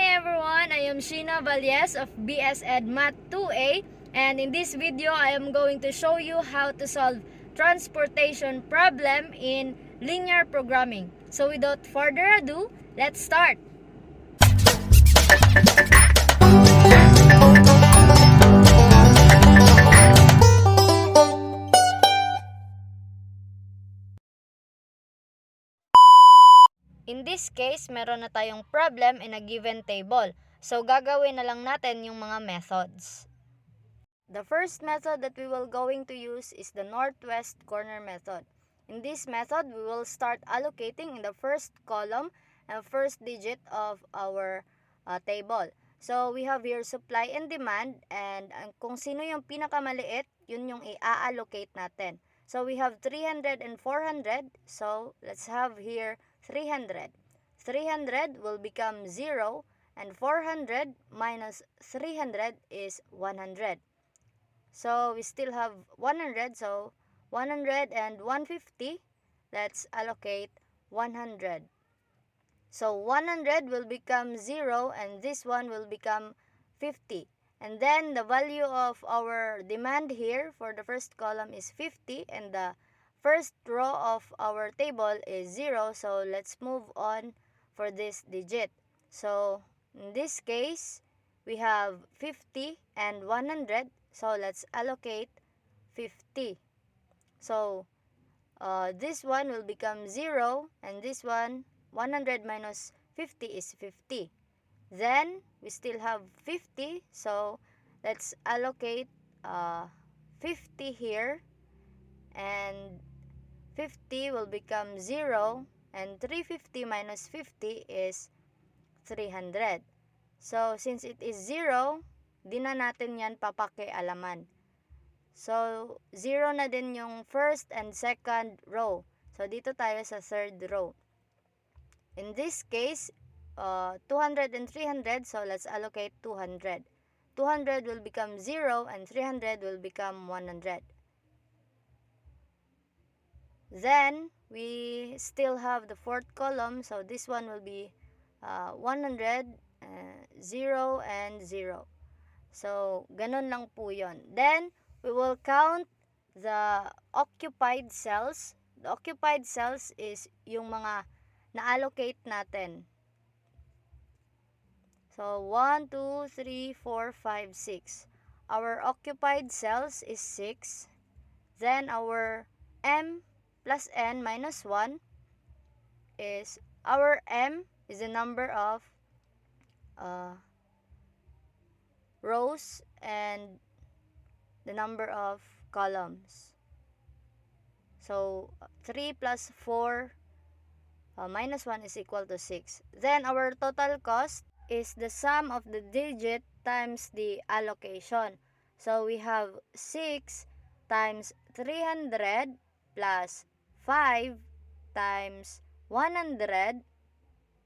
everyone, I am Sheena Valles of BS Ed Math 2A, and in this video I am going to show you how to solve transportation problem in linear programming. So without further ado, let's start. In this case, meron na tayong problem in a given table. So, gagawin na lang natin yung mga methods. The first method that we will going to use is the northwest corner method. In this method, we will start allocating in the first column and first digit of our table. So, we have here supply and demand, and kung sino yung pinakamaliit, yun yung i-allocate natin. So, we have 300 and 400. So, let's have here 300. 300 will become 0, and 400 minus 300 is 100. So, we still have 100. So, 100 and 150. Let's allocate 100. So, 100 will become 0, and this one will become 50. And then, the value of our demand here for the first column is 50, and the first row of our table is 0. So, let's move on for this digit. So, in this case, we have 50 and 100. So, let's allocate 50. So, this one will become 0, and this one, 100 minus 50 is 50. Then, we still have 50. So, let's allocate 50 here. And 50 will become 0. And 350 minus 50 is 300. So, since it is 0, di na natin yan papakialaman. So, 0 na din yung first and second row. So, dito tayo sa third row. In this case, 200 and 300, so let's allocate 200. 200 will become 0, and 300 will become 100. Then, we still have the fourth column, so this one will be 100, 0, and 0. So, ganun lang po yun. Then, we will count the occupied cells. The occupied cells is yung mga na-allocate natin. So, 1, 2, 3, 4, 5, 6. Our occupied cells is 6. Then, our M plus N minus 1 is, our M is the number of rows and the number of columns. So, 3 plus 4 minus 1 is equal to 6. Then, our total cost is the sum of the digit times the allocation. So, we have 6 times 300 plus 5 times 100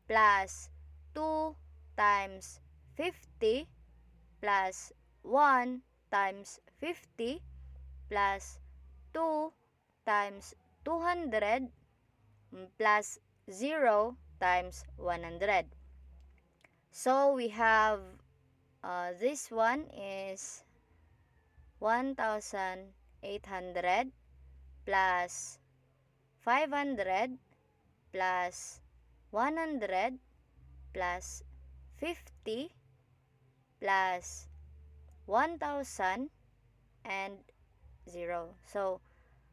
plus 2 times 50 plus 1 times 50 plus 2 times 200 plus 0 times 100. So, we have this one is 1,800 plus 500 plus 100 plus 50 plus 1,000 and 0. So,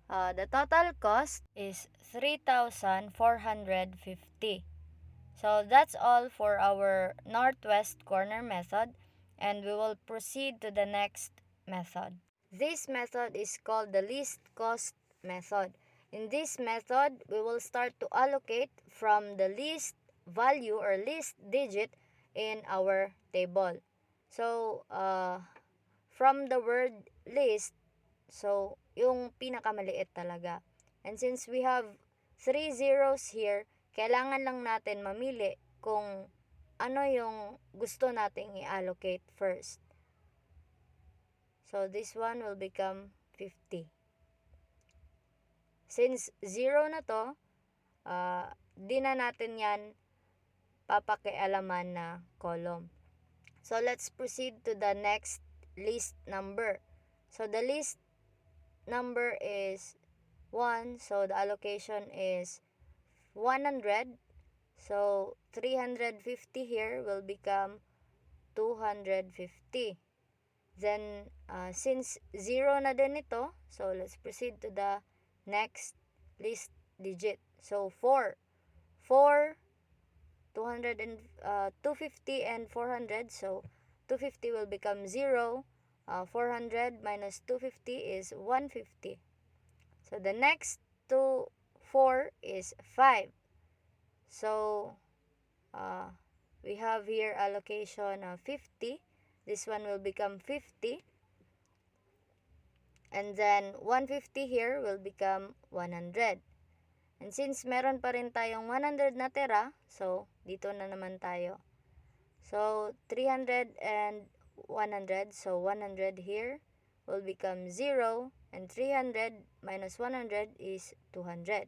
the total cost is 3,450. So, that's all for our northwest corner method, and we will proceed to the next method. This method is called the least cost method. In this method, we will start to allocate from the least value or least digit in our table. So, from the word least, so, yung pinakamaliit talaga. And since we have 3 zeros here, kailangan lang natin mamili kung ano yung gusto nating i-allocate first. So, this one will become 50. Since 0 na to, di na natin yan papakialaman na column. So let's proceed to the next list number. So the list number is 1, so the allocation is 100. So 350 here will become 250. Then since 0 na din ito, so let's proceed to the next list digit. So 4, 250 and 400, so 250 will become 0. 400 minus 250 is 150. So the next to 4 is 5. So we have here allocation of 50. This one will become 50. And then 150 here will become 100. And since meron pa rin tayong 100 na tira, so dito na naman tayo. So 300 and 100, so 100 here will become 0, and 300 minus 100 is 200.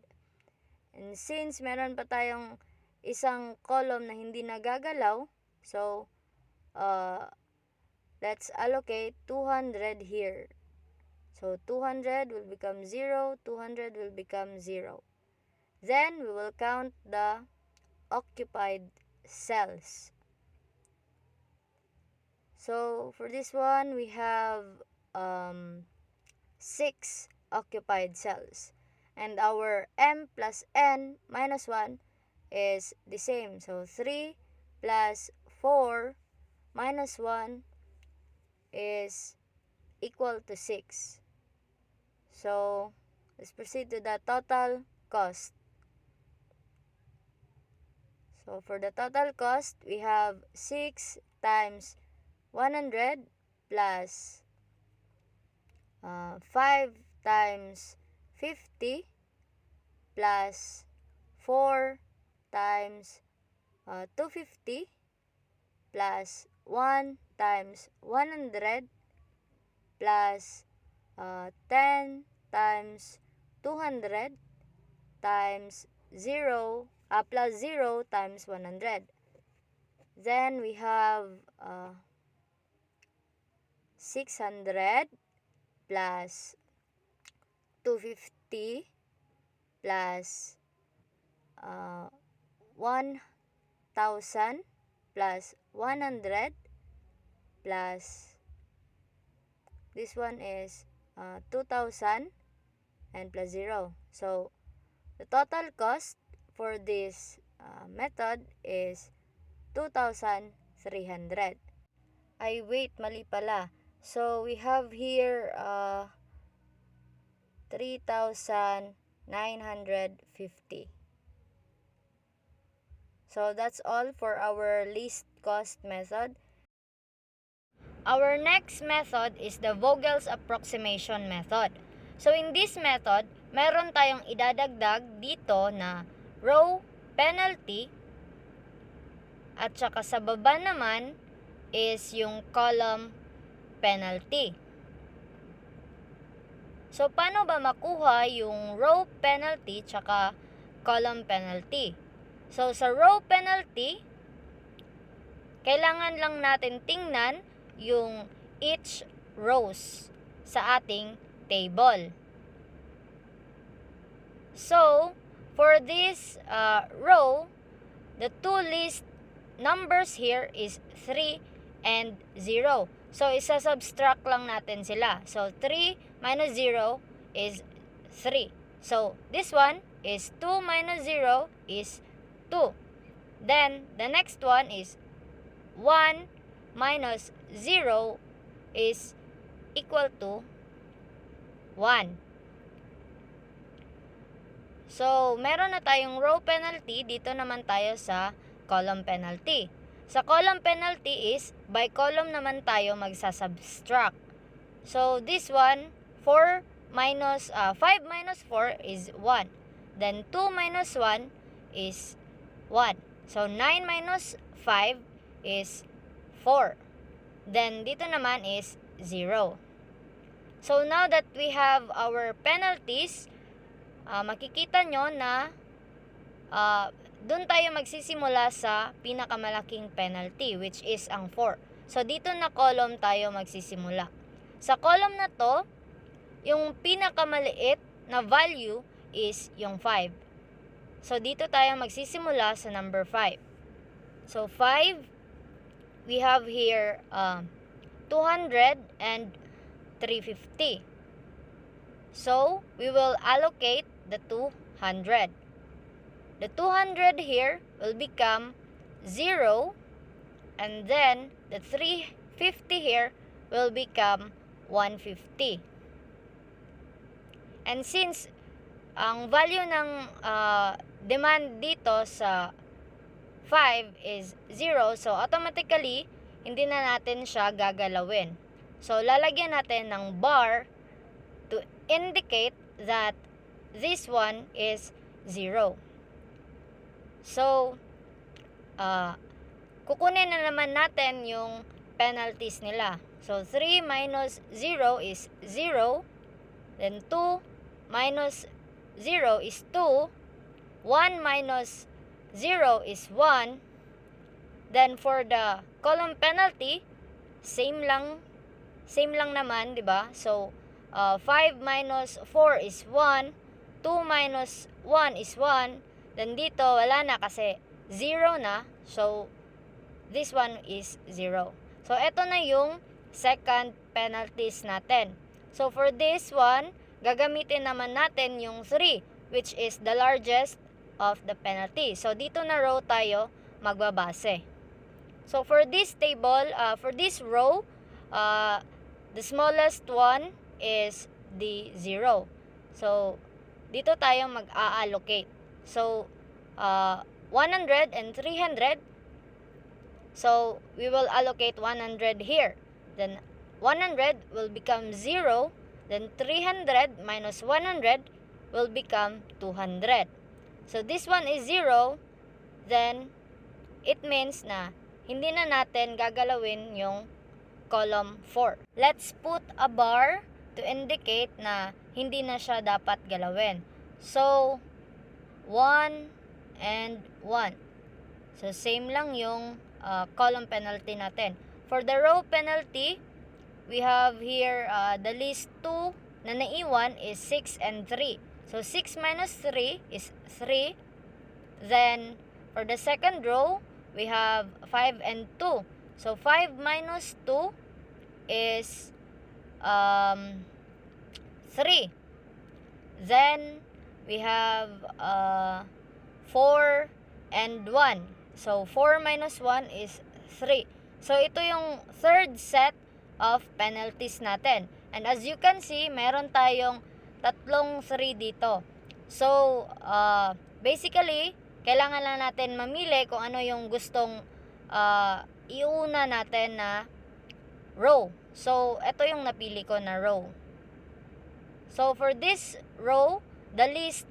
And since meron pa tayong isang column na hindi nagagalaw, so let's allocate 200 here. So 200 will become 0, 200 will become 0. Then we will count the occupied cells. So for this one, we have 6 occupied cells. And our m plus n minus 1 is the same. So 3 plus 4 minus 1 is equal to 6. So let's proceed to the total cost. So for the total cost, we have 6 times 100 plus 5 times 50 plus 4 times 250 plus 1 times 100 plus 10 times 200 times 0 plus 0 times 100. Then we have 600 plus 250 plus 1,000 plus 100 plus this one is 2,000 and plus 0. So the total cost for this method is 2,300. Ay wait, mali pala. So we have here 3,950. So that's all for our least cost method. Our next method is the Vogel's approximation method. So in this method, meron tayong idadagdag dito na row penalty at saka sa baba naman is yung column penalty. So paano ba makuha yung row penalty tsaka column penalty? So sa row penalty, kailangan lang natin tingnan yung each rows sa ating table. So for this row, the two least numbers here is 3 and 0. So isa-subtract lang natin sila. So 3 minus 0 is 3. So this one is 2 minus 0 is 2. Then the next one is 1 minus 0 is equal to 1. So meron na tayong row penalty, dito naman tayo sa column penalty. Sa column penalty is, by column naman tayo magsasubtract. So, this one, 5 minus 4 is 1. Then, 2 minus 1 is 1. So, 9 minus 5 is 4. Then, dito naman is 0. So, now that we have our penalties, makikita nyo na dun tayo magsisimula sa pinakamalaking penalty, which is ang 4. So, dito na column tayo magsisimula. Sa column na to, yung pinakamaliit na value is yung 5. So, dito tayo magsisimula sa number 5. So, 5, we have here 200 and 350. So, we will allocate the 200. The 200 here will become 0, and then the 350 here will become 150. And since ang value ng demand dito sa 5 is 0, so automatically, hindi na natin siya gagalawin. So, lalagyan natin ng bar to indicate that this one is 0. So, kukunin na naman natin yung penalties nila. So, 3 minus 0 is 0. Then, 2 minus 0 is 2. 1 minus 0 is 1. Then, for the column penalty, same lang naman, di ba? So, 5 minus 4 is 1. 2 minus 1 is 1. Then dito, wala na kasi 0 na. So, this one is 0. So, eto na yung second penalties natin. So, for this one, gagamitin naman natin yung 3, which is the largest of the penalty. So, dito na row tayo magbabase. So, for this table, for this row, the smallest one is the 0. So, dito tayo mag-a-allocate. So, 100 and 300. So, we will allocate 100 here. Then, 100 will become 0. Then, 300 minus 100 will become 200. So, this one is 0. Then, it means na hindi na natin gagalawin yung column 4. Let's put a bar to indicate na hindi na siya dapat galawin. So, 1 and 1. So, same lang yung column penalty natin. For the row penalty, we have here the least 2 na naiwan is 6 and 3. So, 6 minus 3 is 3. Then, for the second row, we have 5 and 2. So, 5 minus 2 is 3. Then, we have 4 and 1. So, 4 minus 1 is 3. So, ito yung third set of penalties natin. And as you can see, meron tayong tatlong 3 dito. So, basically, kailangan lang natin mamili kung ano yung gustong iuna natin na row. So, ito yung napili ko na row. So, for this row, the least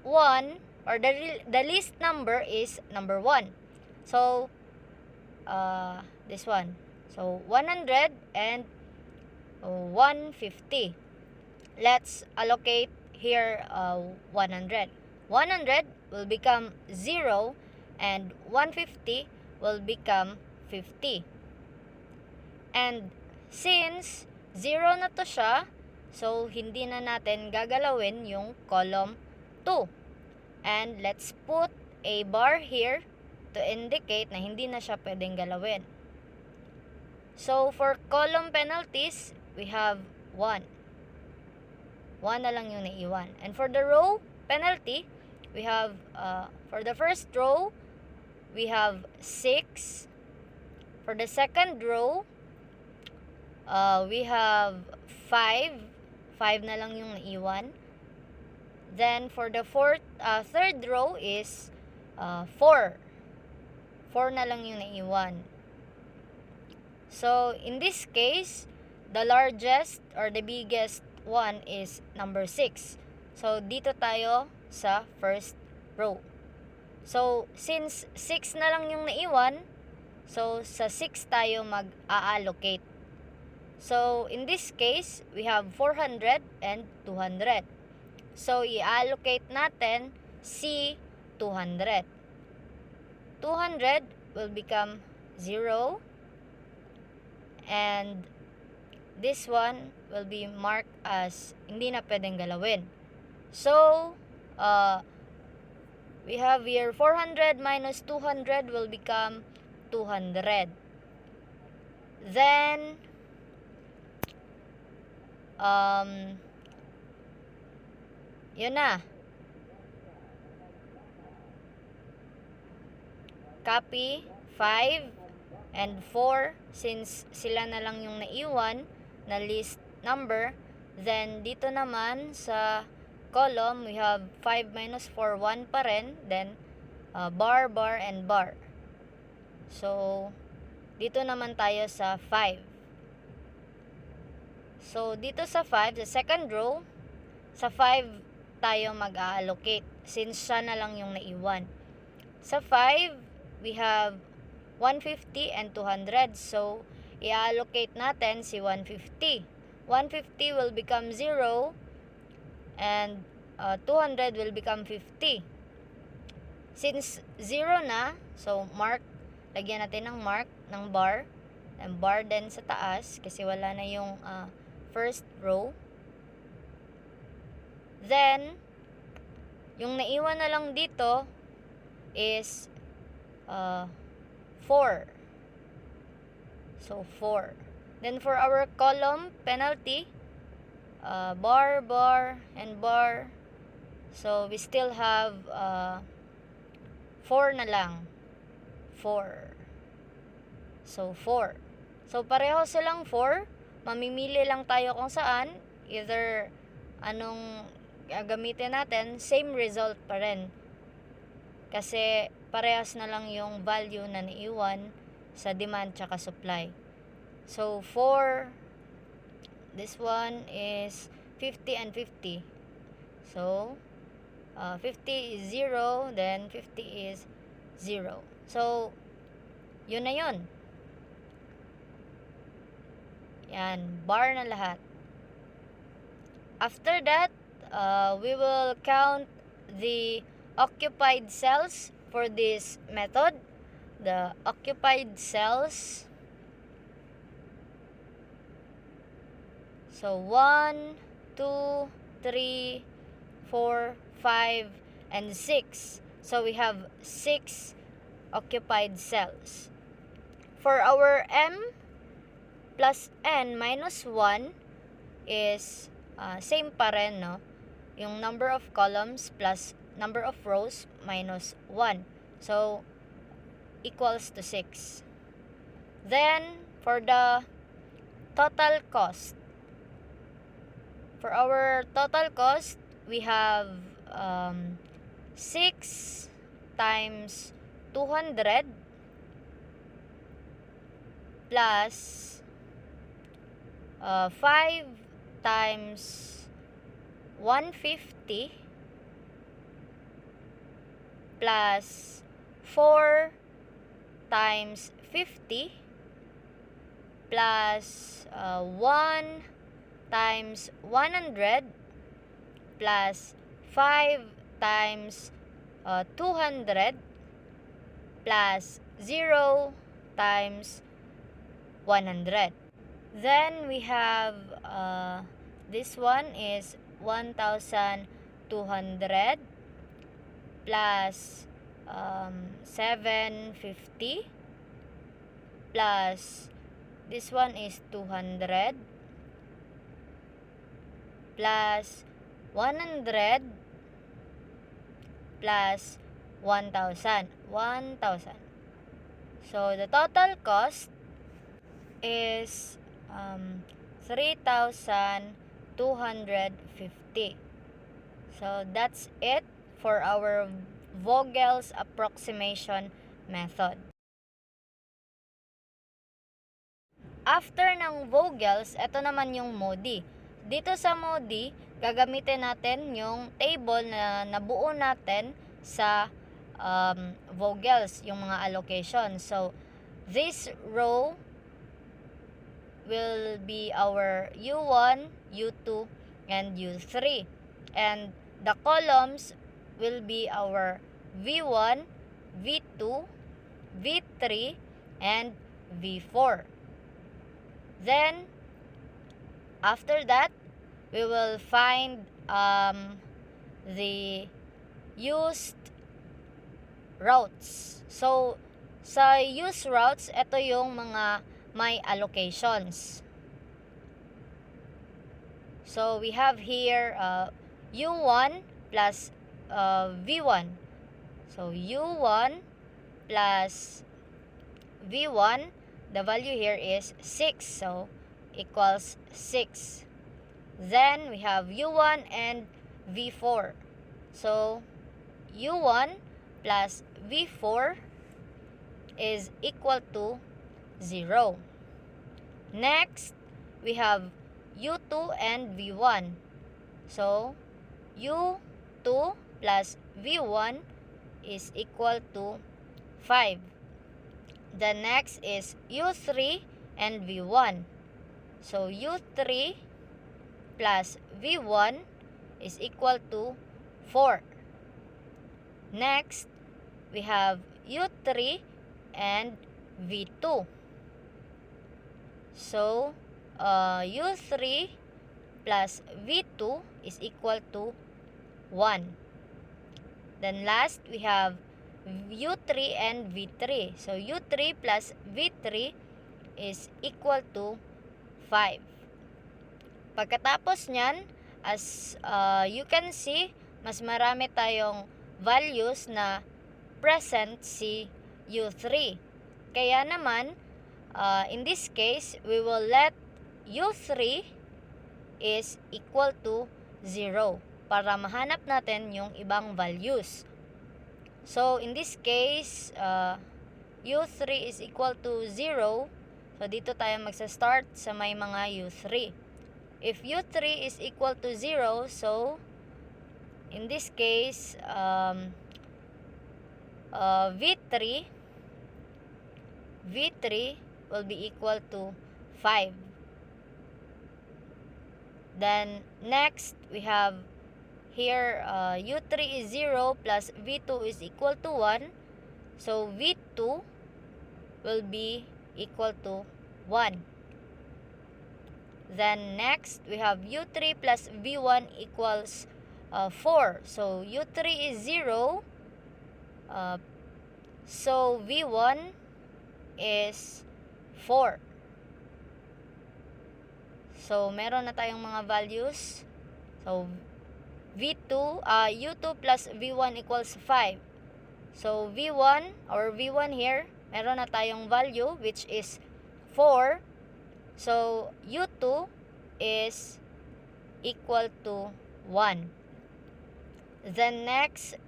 one or the least number is number 1. So, this one. So, 100 and 150. Let's allocate here 100. 100 will become 0 and 150 will become 50. And since 0 na to siya, so hindi na natin gagalawin yung column 2. And let's put a bar here to indicate na hindi na siya pwedeng galawin. So, for column penalties, we have 1. 1 na lang yung naiwan. And for the row penalty, we have, for the first row, we have 6. For the second row, we have 5. 5 na lang yung naiwan. Then, for the third row is 4. 4 na lang yung naiwan. So, in this case, the largest or the biggest one is number 6. So, dito tayo sa first row. So, since 6 na lang yung naiwan, so, sa 6 tayo mag-a-allocate. So, in this case, we have 400 and 200. So, i-allocate natin si 200. 200 will become 0, and this one will be marked as hindi na pwedeng galawin. So, we have here 400 minus 200 will become 200. Then, yun na. Copy 5 and 4, since sila na lang yung naiwan na list number. Then dito naman sa column, we have 5 minus 4, 1 pa rin. Then bar, bar, and bar. So dito naman tayo sa 5. So dito sa 5, sa second row, sa 5 tayo mag-allocate since siya na lang yung naiwan. Sa 5, we have 150 and 200. So, i-allocate natin si 150. 150 will become 0 and 200 will become 50. Since 0 na, so mark, lagyan natin ng mark ng bar. And bar din sa taas kasi wala na yung first row. Then, yung naiwan na lang dito is 4. So 4. Then for our column penalty, bar, bar, and bar. So we still have 4 na lang. 4. So 4. So pareho silang 4. Mamimili lang tayo kung saan. Either anong gagamitin natin, same result pa rin. Kasi parehas na lang yung value na naiwan sa demand tsaka supply. So, for this one is 50 and 50. So, 50 is 0, then 50 is 0. So, yun na yun. Yan, bar na lahat. After that, we will count the occupied cells for this method. The occupied cells. So 1, 2, 3, 4, 5, and 6. So we have 6 occupied cells. For our m plus n minus 1 is same pa rin, no? Yung number of columns plus number of rows minus 1. So, equals to 6. Then, for the total cost. For our total cost, we have 6 times 200 plus 5 times 150 plus 4 times 50 plus 1 times 100 plus 5 times 200 plus 0 times 100. Then we have this one is 1,200 plus 750 plus this one is 200 plus 100 plus 1,000. So the total cost is 3,250. So that's it for our Vogel's approximation method. After ng Vogel's, ito naman yung MODI. Dito sa MODI, gagamitin natin yung table na nabuo natin sa Vogel's, yung mga allocation. So, this row will be our U1, U2, and U3. And the columns will be our V1, V2, V3 and V4. Then, after that, we will find the used routes. So, sa used routes, ito yung mga may allocations. So, we have here U1 plus V1. So, U1 plus V1, the value here is 6. So, equals 6. Then, we have U1 and V4. So, U1 plus V4 is equal to 0. Next, we have U2 and V1. So, U2 plus V1 is equal to 5. The next is U3 and V1. So, U3 plus V1 is equal to 4. Next, we have U3 and V2. So, U3 plus V2 is equal to 1. Then last, we have U3 and V3. So, U3 plus V3 is equal to 5. Pagkatapos nyan, as you can see, mas marami tayong values na present si U3. Kaya naman, in this case, we will let U3 is equal to 0 para mahanap natin yung ibang values. So, in this case, U3 is equal to 0. So, dito tayo magsa-start sa may mga U3. If U3 is equal to 0, so, in this case, V3 will be equal to 5. Then, next, we have here, U3 is 0 plus V2 is equal to 1. So, V2 will be equal to 1. Then, next, we have U3 plus V1 equals 4. So, U3 is 0. So, V1 is 4. So, meron na tayong mga values. So, U2 plus V1 equals 5. So, V1 or V1 here, meron na tayong value which is 4. So, U2 is equal to 1. Then next,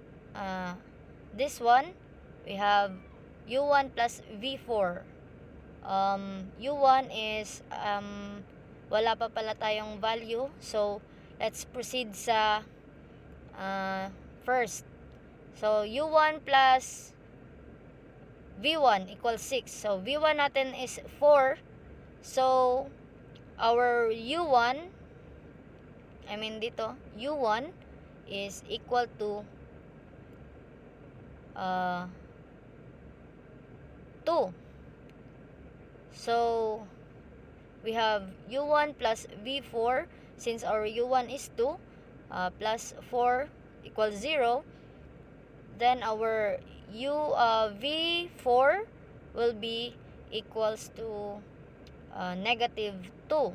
this one, we have U1 plus V4. U1 is, wala pa pala tayong value. So, let's proceed sa first. So, U1 plus V1 equals 6. So, V1 natin is 4. So, our U1, U1 is equal to 2. So, we have U1 plus V4. Since our U1 is 2, plus 4 equals 0, then our V4 will be equals to negative 2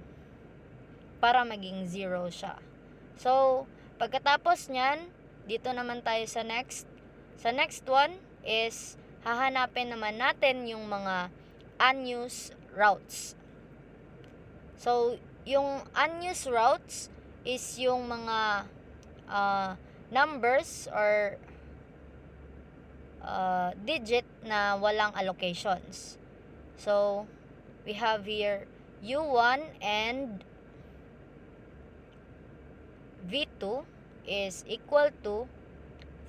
para maging 0 siya. So, pagkatapos nyan, dito naman tayo sa next. Sa next one is hahanapin naman natin yung mga unused routes. So, yung unused routes is yung mga numbers or digit na walang allocations. So, we have here U1 and V2 is equal to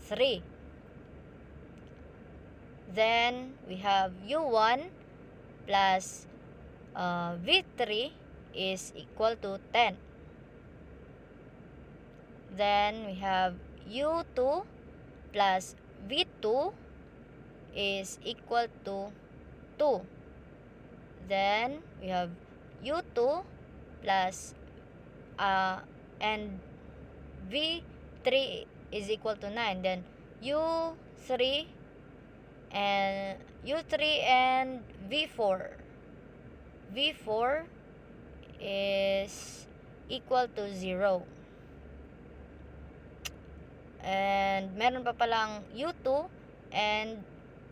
3. Then, we have U1 plus V3 is equal to 10. Then, we have U2 plus V2 is equal to V2. Then we have U2 plus and V3 is equal to 9. Then U3 and V4. V4 is equal to 0. And meron pa palang U2 and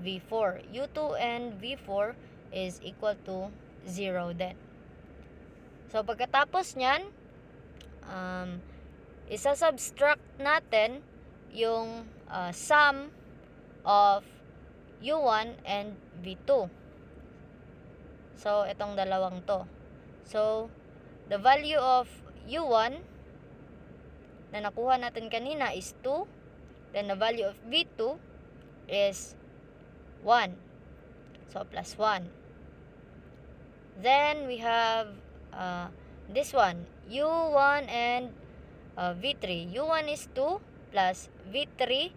V4. U2 and V4 is equal to 0 din. So, pagkatapos nyan, isa-subtract natin yung sum of U1 and V2. So, itong dalawang to. So, the value of U1 na nakuha natin kanina is 2. Then, the value of V2 is 1. So, plus 1. Then, we have this one, U1 and V3. U1 is 2 plus V3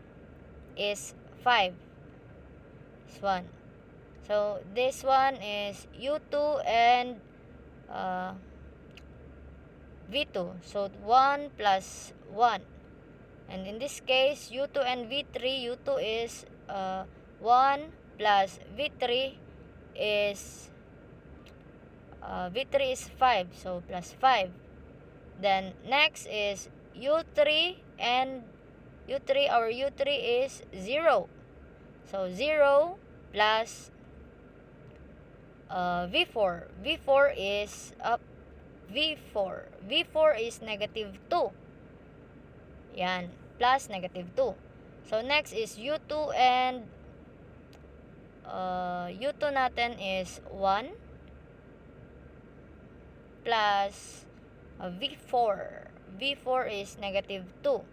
is 5. This one. So, this one is U2 and V2. So, 1 plus 1. And in this case, U2 and V3, U2 is 1 plus V3 is 5. So, plus 5. Then, next is U3 and U3. Our U3 is 0. So, 0 plus V4. V4 is V4. V4 is negative 2. Yan. Plus negative 2. So, next is U2 and U2 natin is 1 plus V4. V4 is negative 2.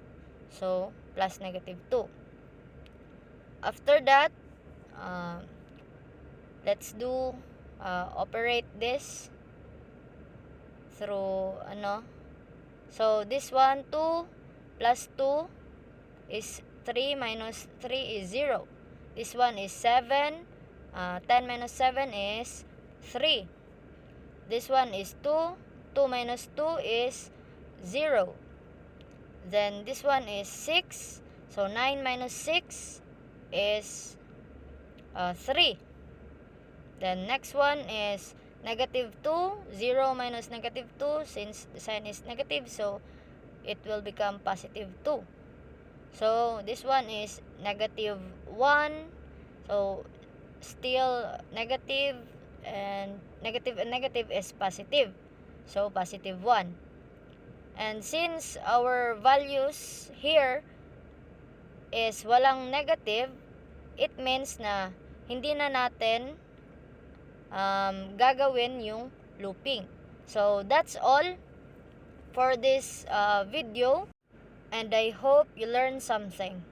So, plus negative 2. After that, let's do operate this through So, this one, 2 plus 2 is 3 minus 3 is 0. This one is 7. 10 minus 7 is 3. This one is 2. 2 minus 2 is 0. Then this one is 6. So 9 minus 6 is 3. Then next one is negative 2. 0 minus negative 2. Since the sign is negative, so it will become positive 2. So this one is negative 1. So still negative, and negative is positive. So positive 1. And since our values here is walang negative, it means na hindi na natin gagawin yung looping. So that's all for this video, and I hope you learned something.